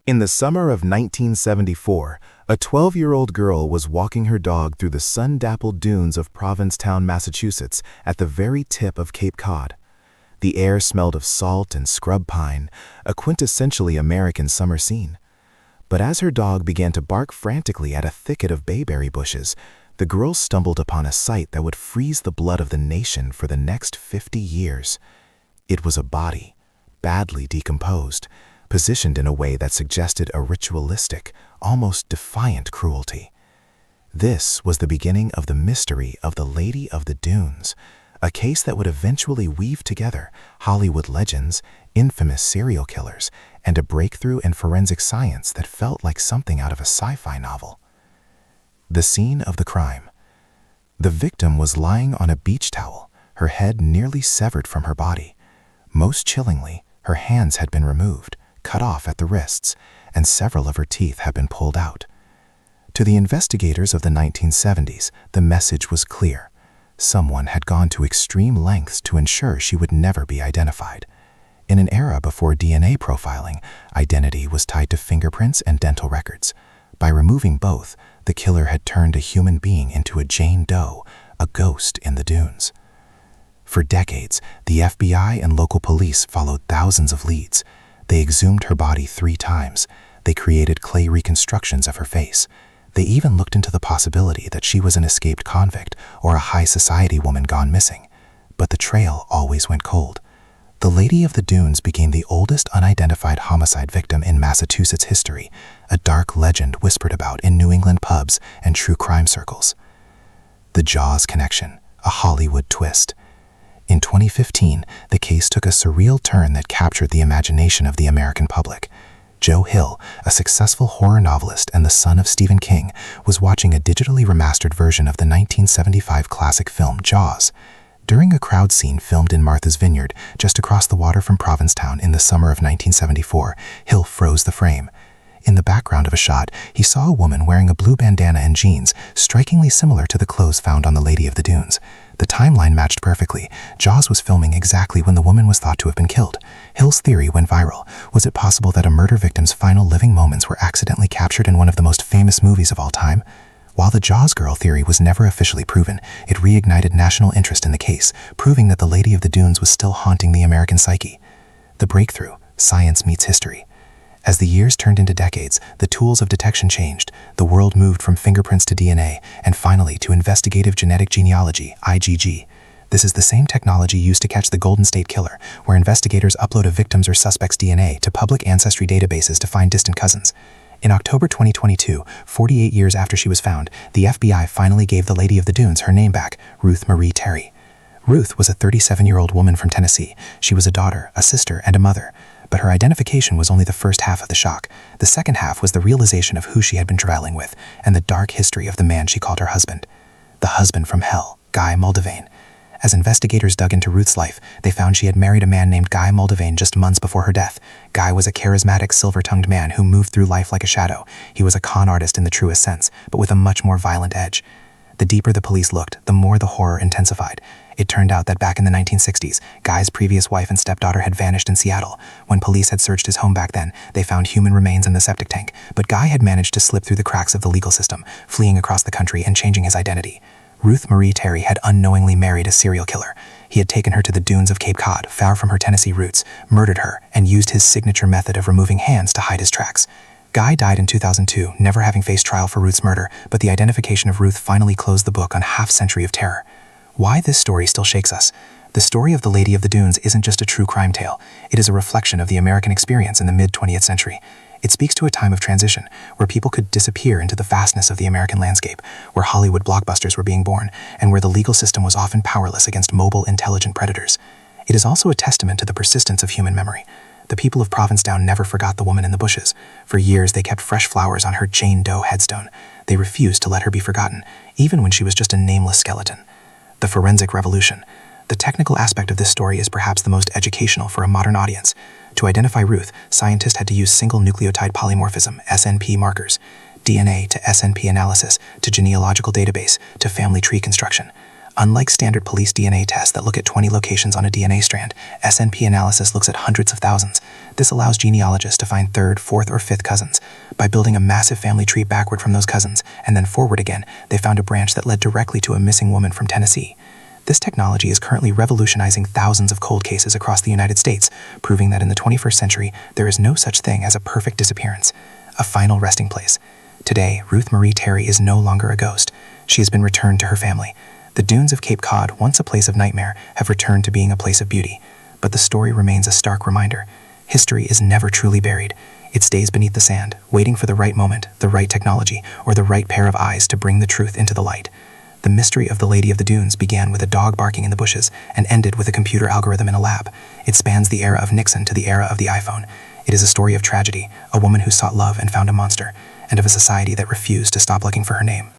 In the summer of 1974, a 12-year-old girl was walking her dog through the sun-dappled dunes of Provincetown, Massachusetts, at the very tip of Cape Cod. The air smelled of salt and scrub pine, a quintessentially American summer scene. But as her dog began to bark frantically at a thicket of bayberry bushes, the girl stumbled upon a sight that would freeze the blood of the nation for the next 50 years. It was a body, badly decomposed, positioned in a way that suggested a ritualistic, almost defiant cruelty. This was the beginning of the mystery of the Lady of the Dunes, a case that would eventually weave together Hollywood legends, infamous serial killers, and a breakthrough in forensic science that felt like something out of a sci-fi novel. The scene of the crime. The victim was lying on a beach towel, her head nearly severed from her body. Most chillingly, her hands had been removed, cut off at the wrists, and several of her teeth had been pulled out. To the investigators of the 1970s, the message was clear. Someone had gone to extreme lengths to ensure she would never be identified. In an era before DNA profiling, identity was tied to fingerprints and dental records. By removing both, the killer had turned a human being into a Jane Doe, a ghost in the dunes. For decades, the FBI and local police followed thousands of leads. They exhumed her body 3 times. They created clay reconstructions of her face. They even looked into the possibility that she was an escaped convict or a high society woman gone missing. But the trail always went cold. The Lady of the Dunes became the oldest unidentified homicide victim in Massachusetts history, a dark legend whispered about in New England pubs and true crime circles. The Jaws connection, a Hollywood twist. In 2015, the case took a surreal turn that captured the imagination of the American public. Joe Hill, a successful horror novelist and the son of Stephen King, was watching a digitally remastered version of the 1975 classic film Jaws. During a crowd scene filmed in Martha's Vineyard, just across the water from Provincetown in the summer of 1974, Hill froze the frame. In the background of a shot, he saw a woman wearing a blue bandana and jeans, strikingly similar to the clothes found on the Lady of the Dunes. The timeline matched perfectly. Jaws was filming exactly when the woman was thought to have been killed. Hill's theory went viral. Was it possible that a murder victim's final living moments were accidentally captured in one of the most famous movies of all time? While the Jaws girl theory was never officially proven, it reignited national interest in the case, proving that the Lady of the Dunes was still haunting the American psyche. The breakthrough: science meets history. As the years turned into decades, the tools of detection changed. The world moved from fingerprints to DNA, and finally to Investigative Genetic Genealogy, IgG. This is the same technology used to catch the Golden State Killer, where investigators upload a victim's or suspect's DNA to public ancestry databases to find distant cousins. In October 2022, 48 years after she was found, the FBI finally gave the Lady of the Dunes her name back, Ruth Marie Terry. Ruth was a 37-year-old woman from Tennessee. She was a daughter, a sister, and a mother. But her identification was only the first half of the shock. The second half was the realization of who she had been traveling with, and the dark history of the man she called her husband. The husband from hell, Guy Muldavin. As investigators dug into Ruth's life, they found she had married a man named Guy Muldavin just months before her death. Guy was a charismatic, silver-tongued man who moved through life like a shadow. He was a con artist in the truest sense, but with a much more violent edge. The deeper the police looked, the more the horror intensified. It turned out that back in the 1960s, Guy's previous wife and stepdaughter had vanished in Seattle. When police had searched his home back then, they found human remains in the septic tank, but Guy had managed to slip through the cracks of the legal system, fleeing across the country and changing his identity. Ruth Marie Terry had unknowingly married a serial killer. He had taken her to the dunes of Cape Cod, far from her Tennessee roots, murdered her, and used his signature method of removing hands to hide his tracks. Guy died in 2002, never having faced trial for Ruth's murder, but the identification of Ruth finally closed the book on a half-century of terror. Why this story still shakes us? The story of the Lady of the Dunes isn't just a true crime tale. It is a reflection of the American experience in the mid-20th century. It speaks to a time of transition, where people could disappear into the vastness of the American landscape, where Hollywood blockbusters were being born, and where the legal system was often powerless against mobile, intelligent predators. It is also a testament to the persistence of human memory. The people of Provincetown never forgot the woman in the bushes. For years, they kept fresh flowers on her Jane Doe headstone. They refused to let her be forgotten, even when she was just a nameless skeleton. The forensic revolution. The technical aspect of this story is perhaps the most educational for a modern audience. To identify Ruth, scientists had to use single nucleotide polymorphism, SNP markers, DNA to SNP analysis, to genealogical database, to family tree construction. Unlike standard police DNA tests that look at 20 locations on a DNA strand, SNP analysis looks at hundreds of thousands. This allows genealogists to find third, fourth, or fifth cousins. By building a massive family tree backward from those cousins, and then forward again, they found a branch that led directly to a missing woman from Tennessee. This technology is currently revolutionizing thousands of cold cases across the United States, proving that in the 21st century, there is no such thing as a perfect disappearance, a final resting place. Today, Ruth Marie Terry is no longer a ghost. She has been returned to her family. The dunes of Cape Cod, once a place of nightmare, have returned to being a place of beauty. But the story remains a stark reminder. History is never truly buried. It stays beneath the sand, waiting for the right moment, the right technology, or the right pair of eyes to bring the truth into the light. The mystery of the Lady of the Dunes began with a dog barking in the bushes and ended with a computer algorithm in a lab. It spans the era of Nixon to the era of the iPhone. It is a story of tragedy, a woman who sought love and found a monster, and of a society that refused to stop looking for her name.